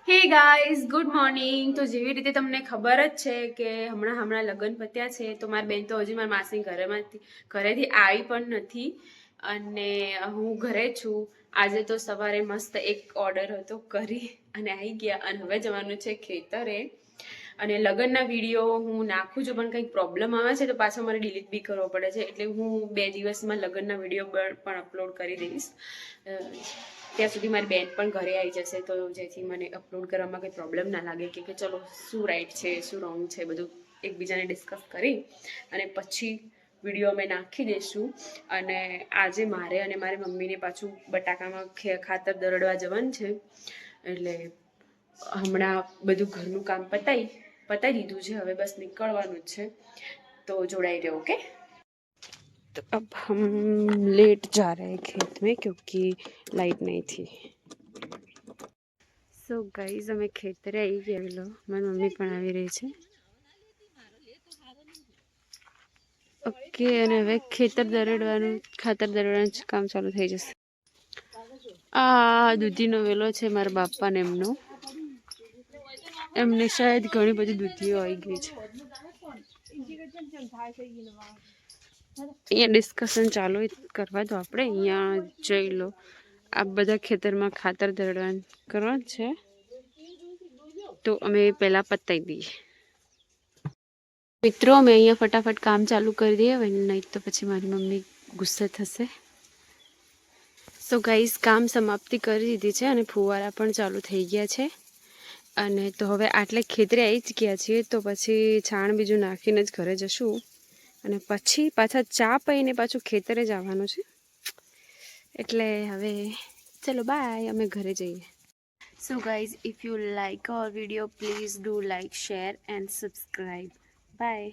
Hey guys, good morning. તો જેવી રીતે તમને ખબર જ છે કે હમણાં લગ્ન પત્યા છે, તો મારી બેન તો હજી મારા માસી ઘરેથી આવી પણ નથી અને હું ઘરે છું. આજે તો સવારે મસ્ત એક ઓર્ડર હતો કરી અને આવી ગયા અને હવે જવાનું છે ખેતરે. અને લગ્નના વિડીયો હું નાખું છું પણ કંઈક પ્રોબ્લેમ આવે છે તો પાછો મારે ડિલીટ બી કરવો પડે છે, એટલે હું 2 દિવસમાં લગ્નના વિડીયો પણ અપલોડ કરી દઈશ. ત્યાં સુધી મારી બેન પણ ઘરે આવી જશે, તો જેથી મને અપલોડ કરવામાં કંઈ પ્રોબ્લેમ ના લાગે કે ચલો શું રાઈટ છે શું રોંગ છે બધું એકબીજાને ડિસ્કસ કરી અને પછી વિડીયો અમે નાખી દઈશું. અને આજે મારે અને મારી મમ્મીને પાછું બટાકામાં ખાતર દરડવા જવાનું છે, એટલે હમણાં બધું ઘરનું કામ પતાઈ દીધું છે, હવે બસ નીકળવાનું જ છે. તો જોડાઈ રહ્યો. ओके, तो अब हम लेट जा रहे हैं खेत में क्योंकि लाइट नहीं थी. સો ગાઈઝ અમે ખેતરે આવી ગયા. લો મારી મમ્મી પણ આવી રહી છે. ઓકે, અને હવે ખાતર દરડવાનું કામ ચાલુ થઈ જશે. આ દૂધીનો વેલો છે મારા બાપાને. એમને શાયદ ઘણી બધી દૂધીઓ આવી ગઈ છે. અહીંયા ડિસ્કશન ચાલુ કરવા દો, આપણે અહીંયા જઈ લો. આ બધા ખેતરમાં ખાતર દરડવાનું કરવાનું છે, તો અમે પહેલાં પતાવી દઈએ. મિત્રો, અમે અહીંયા ફટાફટ કામ ચાલુ કરી દઈએ, નહીં તો પછી મારી મમ્મી ગુસ્સે થશે. સો ગાઈઝ, કામ સમાપ્તિ કરી દીધી છે અને ફુવારા પણ ચાલુ થઈ ગયા છે. અને તો હવે આટલે ખેતરે આવી જ ગયા છીએ, તો પછી છાણ બીજું નાખીને જ ઘરે જશું અને પછી પાછા ચા પીને પાછું ખેતરે જવાનું છે. એટલે હવે ચલો બાય, અમે ઘરે જઈએ. So guys, if you like our video please do like, share and subscribe. By.